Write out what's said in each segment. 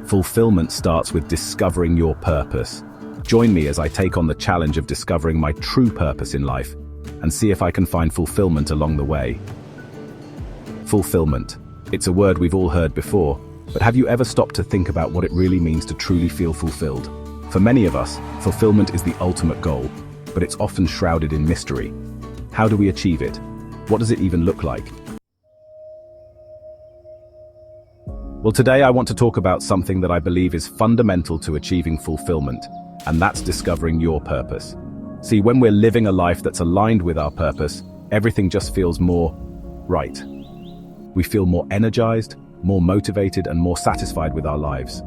Fulfillment starts with discovering your purpose. Join me as I take on the challenge of discovering my true purpose in life and see if I can find fulfillment along the way. Fulfillment. It's a word we've all heard before, but have you ever stopped to think about what it really means to truly feel fulfilled? For many of us, fulfillment is the ultimate goal, but it's often shrouded in mystery. How do we achieve it? What does it even look like? Well, today I want to talk about something that I believe is fundamental to achieving fulfillment, and that's discovering your purpose. See, when we're living a life that's aligned with our purpose, everything just feels more right. We feel more energized, more motivated, and more satisfied with our lives.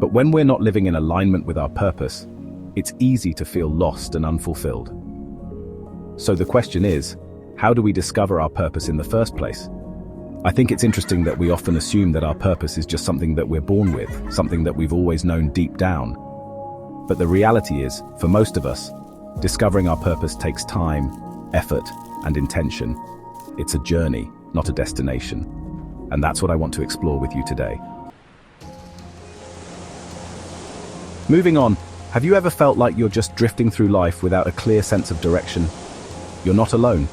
But when we're not living in alignment with our purpose, it's easy to feel lost and unfulfilled. So the question is, how do we discover our purpose in the first place? I think it's interesting that we often assume that our purpose is just something that we're born with, something that we've always known deep down. But the reality is, for most of us, discovering our purpose takes time, effort, and intention. It's a journey, not a destination. And that's what I want to explore with you today. Moving on, have you ever felt like you're just drifting through life without a clear sense of direction? You're not alone.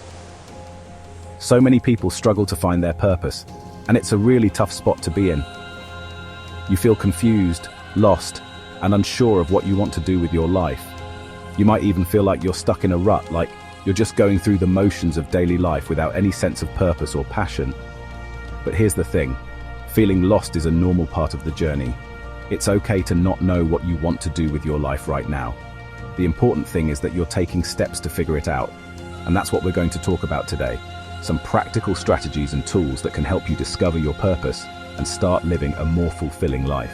So many people struggle to find their purpose, and it's a really tough spot to be in. You feel confused, lost, and unsure of what you want to do with your life. You might even feel like you're stuck in a rut, like you're just going through the motions of daily life without any sense of purpose or passion. But here's the thing, feeling lost is a normal part of the journey. It's okay to not know what you want to do with your life right now. The important thing is that you're taking steps to figure it out, and that's what we're going to talk about today. Some practical strategies and tools that can help you discover your purpose and start living a more fulfilling life.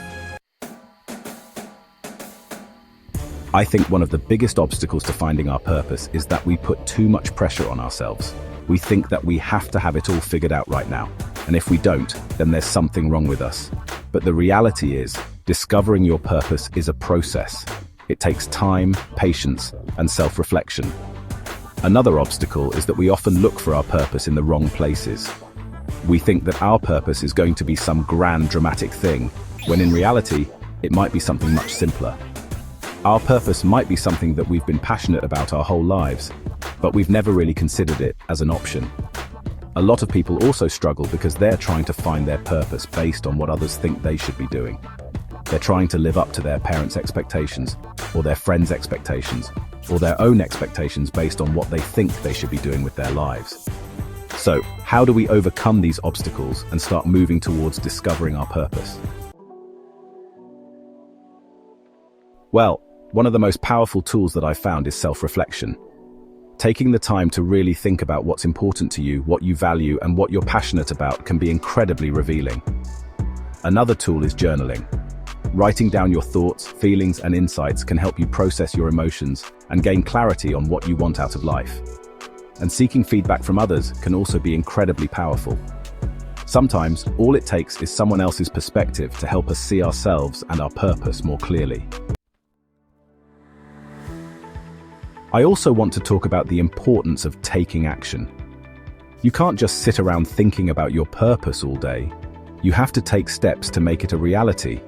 I think one of the biggest obstacles to finding our purpose is that we put too much pressure on ourselves. We think that we have to have it all figured out right now, and if we don't, then there's something wrong with us. But the reality is, discovering your purpose is a process. It takes time, patience, and self-reflection. Another obstacle is that we often look for our purpose in the wrong places. We think that our purpose is going to be some grand, dramatic thing, when in reality, it might be something much simpler. Our purpose might be something that we've been passionate about our whole lives, but we've never really considered it as an option. A lot of people also struggle because they're trying to find their purpose based on what others think they should be doing. They're trying to live up to their parents' expectations, or their friends' expectations, or their own expectations based on what they think they should be doing with their lives. So, how do we overcome these obstacles and start moving towards discovering our purpose? Well, one of the most powerful tools that I've found is self-reflection. Taking the time to really think about what's important to you, what you value, and what you're passionate about can be incredibly revealing. Another tool is journaling. Writing down your thoughts, feelings, and insights can help you process your emotions and gain clarity on what you want out of life. And seeking feedback from others can also be incredibly powerful. Sometimes, all it takes is someone else's perspective to help us see ourselves and our purpose more clearly. I also want to talk about the importance of taking action. You can't just sit around thinking about your purpose all day. You have to take steps to make it a reality.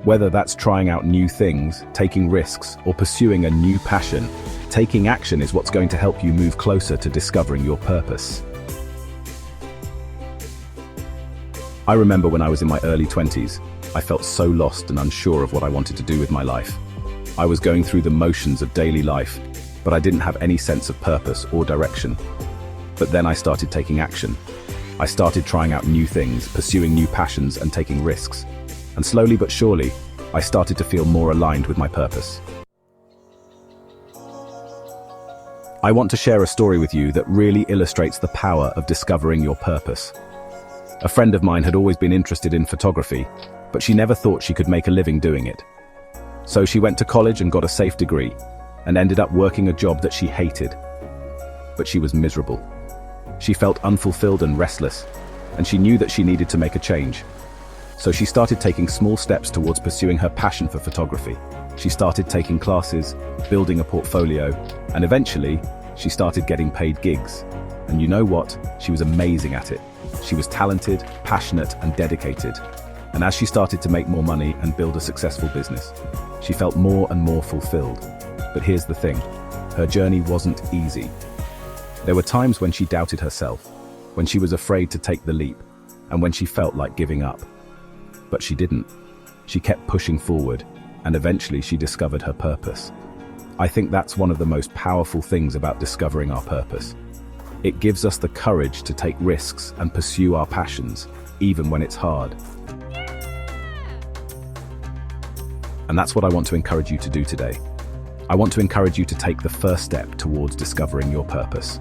Whether that's trying out new things, taking risks, or pursuing a new passion, taking action is what's going to help you move closer to discovering your purpose. I remember when I was in my early 20s, I felt so lost and unsure of what I wanted to do with my life. I was going through the motions of daily life, but I didn't have any sense of purpose or direction. But then I started taking action. I started trying out new things, pursuing new passions, and taking risks. And slowly but surely, I started to feel more aligned with my purpose. I want to share a story with you that really illustrates the power of discovering your purpose. A friend of mine had always been interested in photography, but she never thought she could make a living doing it. So she went to college and got a safe degree, and ended up working a job that she hated. But she was miserable. She felt unfulfilled and restless, and she knew that she needed to make a change. So she started taking small steps towards pursuing her passion for photography. She started taking classes, building a portfolio, and eventually, she started getting paid gigs. And you know what? She was amazing at it. She was talented, passionate, and dedicated. And as she started to make more money and build a successful business, she felt more and more fulfilled. But here's the thing, her journey wasn't easy. There were times when she doubted herself, when she was afraid to take the leap, and when she felt like giving up. But she didn't. She kept pushing forward, and eventually she discovered her purpose. I think that's one of the most powerful things about discovering our purpose. It gives us the courage to take risks and pursue our passions, even when it's hard. And that's what I want to encourage you to do today. I want to encourage you to take the first step towards discovering your purpose.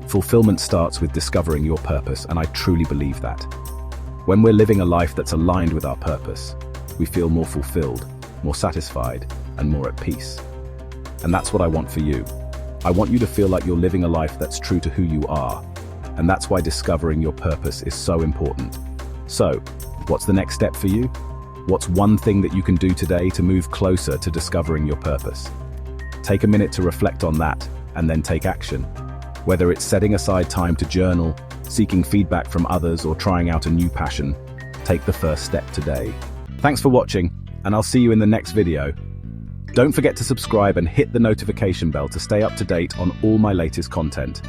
Fulfillment starts with discovering your purpose, and I truly believe that. When we're living a life that's aligned with our purpose, we feel more fulfilled, more satisfied, and more at peace. And that's what I want for you. I want you to feel like you're living a life that's true to who you are. And that's why discovering your purpose is so important. So, what's the next step for you? What's one thing that you can do today to move closer to discovering your purpose? Take a minute to reflect on that, and then take action. Whether it's setting aside time to journal, seeking feedback from others, or trying out a new passion, take the first step today. Thanks for watching, and I'll see you in the next video. Don't forget to subscribe and hit the notification bell to stay up to date on all my latest content.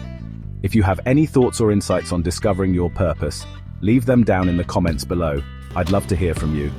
If you have any thoughts or insights on discovering your purpose, leave them down in the comments below. I'd love to hear from you.